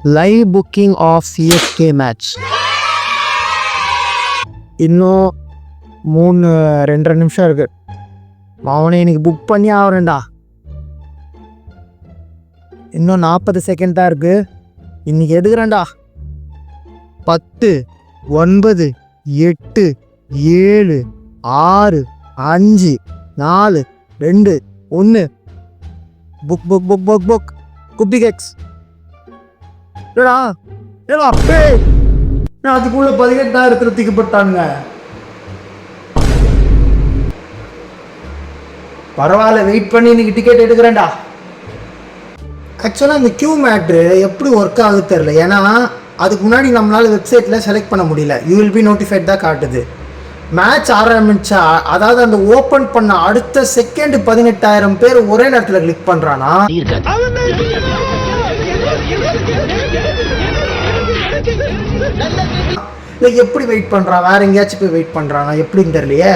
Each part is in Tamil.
Live booking of CSK match. இன்னும் 2.5 நிமிஷம் இருக்கு. அவனை இன்னைக்கு புக் பண்ணி ஆகிறேன்டா. இன்னும் 40 செகண்ட் தான் இருக்கு. இன்னைக்கு எடுக்கிறேன்டா. 10 9 8 7 6 5 4 2 1 book book book book book குப்பிகெக்ஸ். ஏடா அப்பே நான் அதுக்குள்ள 18,000 தூக்கப்பட்டானுங்க. பரவாயில்ல, வெயிட் பண்ணி இன்னைக்கு டிக்கெட் எடுக்கிறேன்டா. ஆக்சுவலாக இந்த கியூ மேட்ரு எப்படி ஒர்க் ஆகுது தெரில. ஏன்னா அதுக்கு முன்னாடி நம்மளால் வெப்சைட்டில் செலக்ட் பண்ண முடியல. யூ வில் பி நோட்டிஃபைட் தான் காட்டுது. மேட்ச் ஆரம்பிச்சா, அதாவது அந்த ஓப்பன் பண்ண அடுத்த செகண்ட் 18,000 பேர் ஒரே நேரத்தில் கிளிக் பண்ணுறானா, இல்லை எப்படி வெயிட் பண்ணுறான், வேற எங்கேயாச்சும் போய் வெயிட் பண்ணுறானா எப்படின்னு தெரியலையே.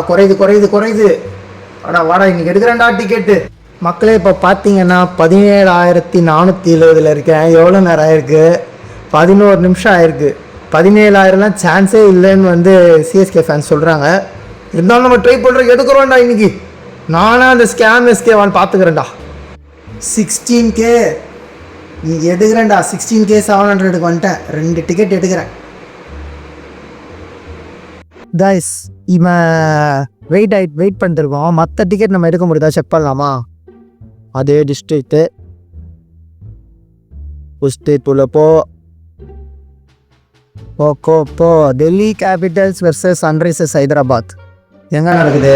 குறையுது. ஆனால் வாடா இன்னைக்கு எடுக்கிறேன்டா டிக்கெட்டு. மக்களே இப்போ பார்த்தீங்கன்னா 17,470 இருக்கேன். எவ்வளோ நேரம் ஆயிருக்கு? 11 நிமிஷம் ஆயிருக்கு. 17,000லாம் சான்ஸே இல்லைன்னு சிஎஸ்கே ஃபேன்ஸ் சொல்கிறாங்க. இருந்தாலும் நம்ம ட்ரை பண்ணுறோம், எடுக்கிறோம்டா இன்னைக்கு. நானும் அந்த ஸ்கேம் எஸ்கேவான்னு பார்த்துக்கிறேன்டா. 16K நீ எடுக்கிறேன்டா. 16K 700க்கு வந்துட்டேன். 2 டிக்கெட் எடுக்கிறேன். கைஸ், இவன் வெயிட் பண்ணிருக்கோம். மற்ற டிக்கெட் நம்ம எடுக்க முடியுதா செக் பண்ணலாமா? அதே டிஸ்ட்ரிக்ட்டு உள்ள போ. Delhi capitals versus sunrisers Hyderabad எங்கே நடக்குது?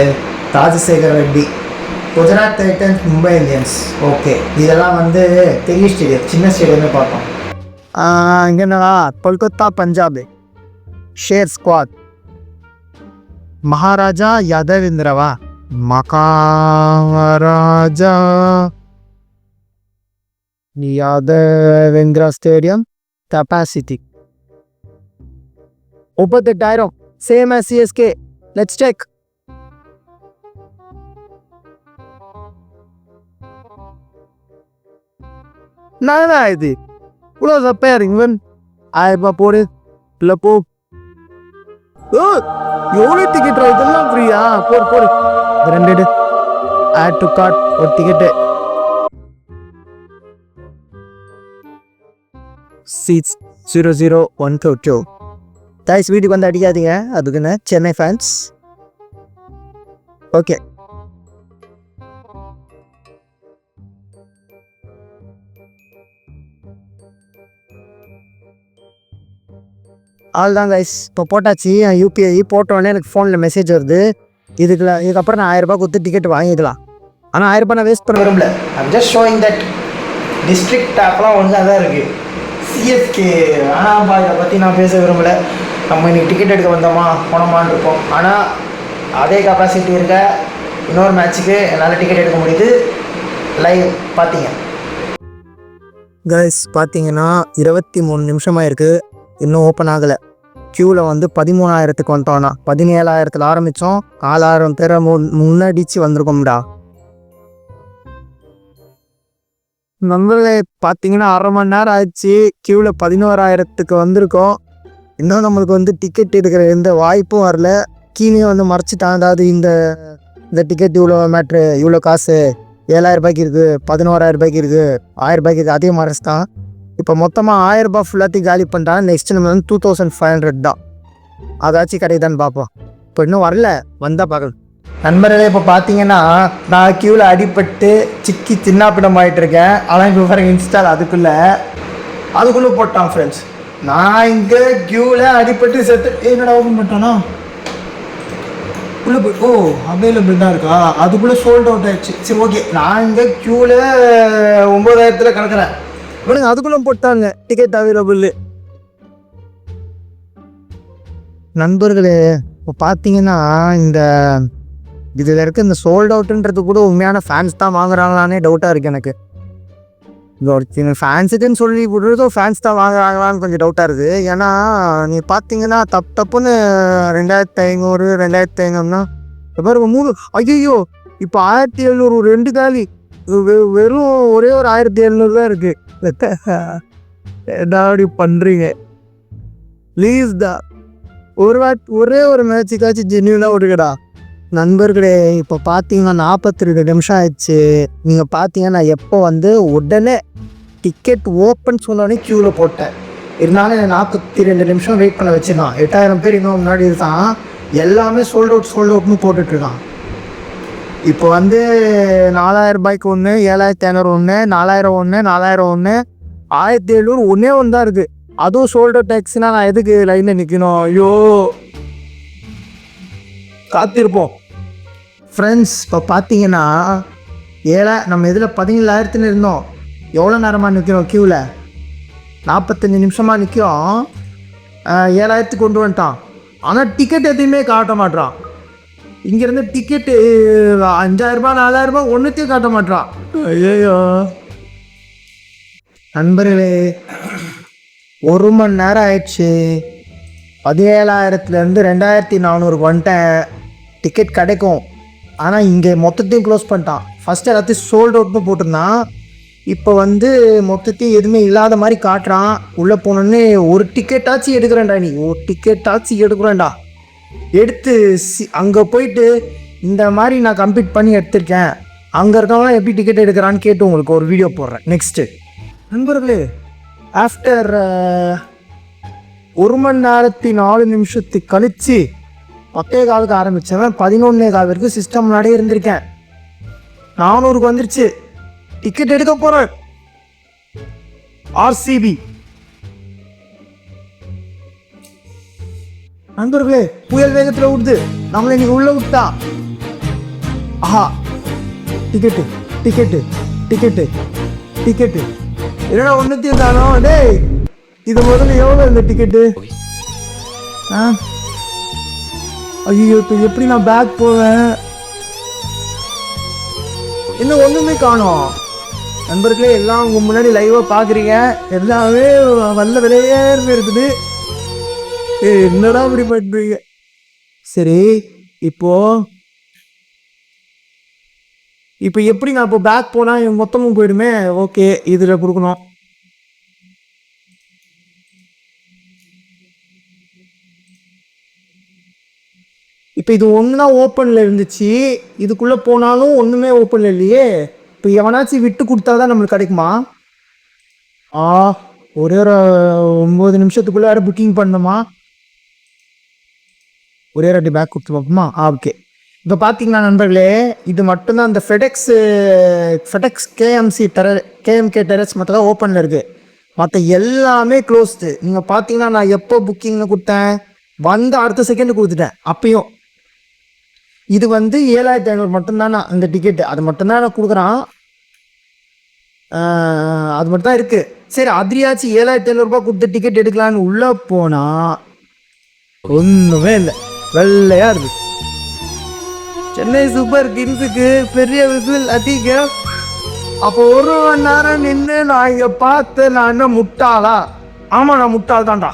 Rajasekhar Reddy. Gujarat titans Mumbai Indians. Okay, இதெல்லாம் பெரிய ஸ்டேடியம், சின்ன ஸ்டேடியமே பார்த்தோம். இங்கே என்னடா? Kolkata Punjab share squad. மகாராஜா யாதவேந்திரவா? Maharaja Yadavendra stadium. Capacity 38,000. Same as CSK. Let's check. என்னடா இது இவ்வளோ தப்பையாரு? இவன் 1000 ரூபாய் போடு. இல்லை போ. எவ்வளோ டிக்கெட் இதெல்லாம் ஃப்ரீயா? போடு 2 ஆட் டு கார்ட். ஒரு டிக்கெட்டு. சீட்ஸ் 00122. கைஸ், வீட்டுக்கு அடிக்காதீங்க, அதுக்குன்னு சென்னை ஃபேன்ஸ். ஓகே, ஆல்தான் கைஸ். இப்போ போட்டாச்சு. யூபிஐ போட்டோடனே எனக்கு ஃபோனில் மெசேஜ் வருது. இதுக்கப்புறம் நான் 1000 ரூபாய் கொடுத்து டிக்கெட் வாங்கிக்கலாம். ஆனால் 1000 ரூபாய் நான் வேஸ்ட் பண்ண விரும்பல. I'm just showing that district ஆப்லாம் ஒழுங்காக தான் இருக்குது. சிஎஸ்கே ஆனால் இதை பற்றி நான் பேச விரும்பலை. நம்ம இன்றைக்கி டிக்கெட் எடுக்க போனோமான்னு இருக்கோம். ஆனால் அதே கெப்பாசிட்டி இருக்க இன்னொரு மேட்ச்சுக்கு என்னால் டிக்கெட் எடுக்க முடியுது. லைவ் பார்த்தீங்க கைஸ். பார்த்தீங்கன்னா 23 நிமிஷமாக இருக்குது, இன்னும் ஓப்பன் ஆகலை. க்யூவில் 13,000க்கு வந்துட்டோம்னா 17,000த்தில் ஆரம்பித்தோம். 4,000 பேரை முன்னாடிச்சு வந்திருக்கோம்டா. நண்பர்களே, பார்த்தீங்கன்னா 1/2 மணி நேரம் ஆயிடுச்சு. க்யூவில் 11,000க்கு வந்திருக்கோம். இன்னும் நம்மளுக்கு டிக்கெட் எடுக்கிற எந்த வாய்ப்பும் வரல. கீழே மறைச்சிட்டான். அதாவது இந்த டிக்கெட் இவ்வளோ மேட்ரு, இவ்வளோ காசு, 7,000 ரூபாய்க்கு இருக்குது, 11,000 ரூபாய்க்கு இருக்குது, 1000 ரூபாய்க்கு இருக்குது. அதே மறைச்சிட்டான். இப்போ மொத்தமாக 1000 ரூபாய் ஃபுல்லாத்தையும் காலி பண்ணிட்டான். நெக்ஸ்ட் நம்ம 2,500 தான். அதாச்சும் கிடைக்குதான்னு பார்ப்போம். இப்போ இன்னும் வரல, வந்தால் பார்க்கலாம். நண்பர்களே, இப்போ பார்த்தீங்கன்னா நான் க்யூவில் அடிபட்டு சிக்கி தின்னாப்பிடம் ஆகிட்டு இருக்கேன். ஆனால் இப்போ பாருங்க, இன்ஸ்டால் அதுக்குள்ளே போட்டான் ஃப்ரெண்ட்ஸ். நான் இங்கே க்யூவில் அடிபட்டு என்னடா ஓப்பன் பண்ணிட்டானா உள்ளே போய் அவைலபிள் தான் இருக்கா? அதுக்குள்ளே சோல்ட் அவுட் ஆயிடுச்சு. சரி, ஓகே, நான் இங்கே க்யூவில் 9,000த்தில் கிடக்கிறேன். இவனுங்க அதுக்குள்ளே போட்டாங்க டிக்கெட் அவைலபிள். நண்பர்களே, இப்போ பார்த்தீங்கன்னா இதில் இருக்க இந்த சோல்ட் அவுட்டுன்றது கூட உண்மையான ஃபேன்ஸ் தான் வாங்குறாங்களானே டவுட்டாக இருக்குது எனக்கு. ஒரு ஃபேன்ஸுக்குன்னு சொல்லி விடுறதோ ஃபேன்ஸ் தான் வாங்குறாங்களான்னு கொஞ்சம் டவுட்டாக இருக்குது. ஏன்னா நீ பார்த்தீங்கன்னா தப்புன்னு 2,500 2,500னா பாருங்க 3. ஐயோ, இப்போ 1,700 2 காலி. வெறும் ஒரே ஒரு 1,700 தான் இருக்குது. என்ன அப்படி பண்ணுறீங்க? ப்ளீஸ் டா, ஒரே ஒரு மேட்சுக்காச்சும் ஜென்யூனாக விடுங்கடா. நண்பர்களே, இப்போ பார்த்தீங்கன்னா 42 நிமிஷம் ஆயிடுச்சு. நீங்கள் பார்த்தீங்கன்னா நான் எப்போ உடனே டிக்கெட் ஓப்பன் சொன்னோடனே க்யூவில் போட்டேன். இருந்தாலும் 42 நிமிஷம் வெயிட் பண்ண வச்சுருக்கான். 8000 பேர் இன்னும் முன்னாடி இருக்கான். எல்லாமே சோல்ட் அவுட்னு போட்டுட்ருக்கான். இப்போ 4000 ரூபாய்க்கு ஒன்று, 7500 ஒன்று, 4000 ஒன்று, 4000 ஒன்று, 1700 ஒன்றே ஒன்று தான் இருக்குது. அதுவும் சோல்ட் அவுட் டேக்ஸ்னா நான் எதுக்கு லைனில் நிற்கணும்? ஐயோ, காத்திருப்போம் ஃப்ரெண்ட்ஸ். இப்போ பார்த்தீங்கன்னா நம்ம இதில் 17,000 இருந்தோம். எவ்வளோ நேரமாக நிற்கிறோம் க்யூவில்? 45 நிமிஷமாக நிற்கிறோம். 7,000 கொண்டு வந்துட்டான். ஆனால் டிக்கெட் எதையுமே காட்ட மாட்டான். இங்கேருந்து டிக்கெட்டு 5000 ரூபாய் 4000 ரூபாய் ஒன்றுத்தையும் காட்ட மாட்டான். ஐயோ நண்பர்களே, 1 மணி நேரம் ஆயிடுச்சு. 17,000லேருந்து 2400 வந்துட்டேன். டிக்கெட் கிடைக்கும், ஆனால் இங்கே மொத்தத்தையும் க்ளோஸ் பண்ணிட்டான். ஃபஸ்ட்டு எல்லாத்தையும் சோல்ட் அவுட்னு போட்டிருந்தான். இப்போ மொத்தத்தையும் எதுவுமே இல்லாத மாதிரி காட்டுறான். உள்ளே போனோன்னே ஒரு டிக்கெட்டாச்சும் எடுக்கிறேன்டா, நீ ஒரு டிக்கெட்டாச்சும் எடுக்கிறேன்டா. எடுத்து அங்கே போயிட்டு இந்த மாதிரி நான் கம்ப்ளீட் பண்ணி எடுத்திருக்கேன், அங்கே இருக்கவங்களாம் எப்படி டிக்கெட் எடுக்கிறான்னு கேட்டு உங்களுக்கு ஒரு வீடியோ போடுறேன். நெக்ஸ்ட்டு நண்பர்களே, ஆஃப்டர் 1 மணி நேரத்தி 4 நிமிஷத்துக்கு கழித்து 10:15 ஆரம்பித்தவன் 11:15 வரைக்கும் சிஸ்டம் முன்னாடியே இருந்திருக்கேன். 400க்கு வந்துருச்சு. டிக்கெட் எடுக்க போகிறேன். RCB நண்பர்களே, புயல் வேகத்தில் விடுது. நம்மளை இன்னைக்கு உள்ளே விட்டா. ஆஹா, டிக்கெட்டு டிக்கெட்டு டிக்கெட்டு டிக்கெட்டு என்னடா ஒன்றுத்தையும் தானோ? டேய், இது முதல்ல எவ்வளோ இந்த டிக்கெட்டு? ஐயோ, இப்போ எப்படி நான் பேக் போவேன்? இன்னும் ஒன்றுமே காணோம். நண்பர்களே, எல்லாம் உங்கள் முன்னாடி லைவாக பார்க்குறீங்க. எல்லாமே வல்ல விளையாடுன்னு இருக்குது. என்னடா இப்படி பண்ணுறீங்க? சரி, இப்போ எப்படி நான் இப்போ பேக் போனால் என் மொத்தமும் போயிடுமே. ஓகே, இதில் கொடுக்கணும். இப்போ இது ஒன்றா ஓப்பனில் இருந்துச்சு. இதுக்குள்ளே போனாலும் ஒன்றுமே ஓப்பனில் இல்லையே. இப்போ எவனாச்சும் விட்டு கொடுத்தா தான் நம்மளுக்கு கிடைக்குமா? ஒரே ஒரு 9 நிமிஷத்துக்குள்ளே வேறு புக்கிங் பண்ணணுமா? ஒரே ரெண்டு பேக் கொடுத்து பார்ப்போமா? ஓகே. இப்போ பார்த்தீங்கன்னா நண்பர்களே, இது மட்டும்தான் அந்த ஃபெடெக்ஸ் கேஎம்கே டெரஸ் மட்டும் தான் ஓப்பனில் இருக்குது. மற்ற எல்லாமே க்ளோஸ்டு. நீங்கள் பார்த்தீங்கன்னா நான் எப்போ புக்கிங்னு கொடுத்தேன், அடுத்த செகண்டு கொடுத்துட்டேன். அப்பயும் இது 7,500 மட்டும்தான் அந்த டிக்கெட்டு. அது மட்டும்தான் நான் கொடுக்குறான். அது மட்டும் தான் இருக்குது. சரி, அதிரியாச்சு 7,500 ரூபாய் கொடுத்து டிக்கெட் எடுக்கலான்னு உள்ளே போனால் ஒன்றுமே இல்லை, வெள்ளையாக இருக்குது. சென்னை சூப்பர் கிங்ஸுக்கு பெரிய விசில் அடிக்க. அப்போ 1 மணி நேரம் நின்று நான் இங்கே பார்த்து நான் என்ன முட்டாளா? ஆமாம், நான் முட்டாள் தான்டா.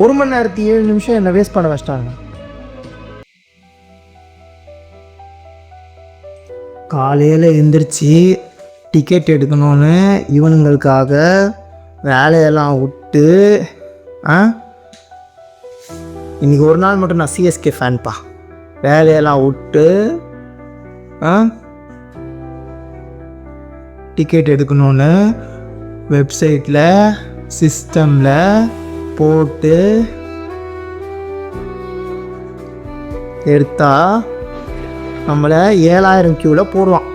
1 மணி நேரத்தி 7 நிமிஷம் என்னை வேஸ்ட் பண்ண வச்சிட்டாங்க. காலையில் எழுந்திரிச்சு டிக்கெட் எடுக்கணும்னு இவனுங்களுக்காக வேலையெல்லாம் விட்டு இன்றைக்கி ஒரு நாள் மட்டும் நான் சிஎஸ்கே ஃபேன்ப்பா. வேலையெல்லாம் விட்டு டிக்கெட் எடுக்கணும்னு வெப்சைட்டில் சிஸ்டமில் போட்டு எடுத்தா நம்மளை 7000 க்யூவில் போடுவான்.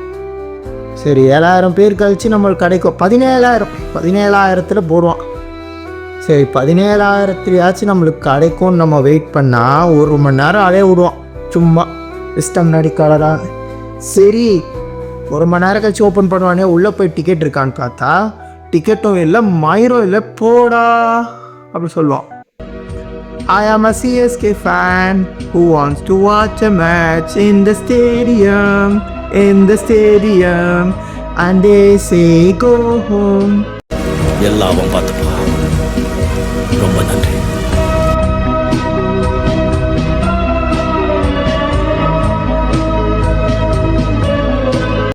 சரி, 7000 பேர் கழித்து நம்மளுக்கு கிடைக்கும் 17,000 போடுவான். சரி, 17,000 நம்மளுக்கு கிடைக்கும்னு நம்ம வெயிட் பண்ணால் 1 மணி நேரம் அலைய விடுவான் சும்மா சிஸ்டம் முன்னாடி கலரான். சரி, 1 மணி நேரம் கழிச்சு ஓப்பன் பண்ணுவானே. உள்ளே போய் டிக்கெட் இருக்கான்னு பார்த்தா டிக்கெட்டும் இல்லை, மயிரும் இல்லை. போடா அப்படி சொல்லுவான். I am a CSK fan who wants to watch a match in the stadium and they say go home. எல்லாம் பார்த்துப்பா. ரொம்ப நன்றி.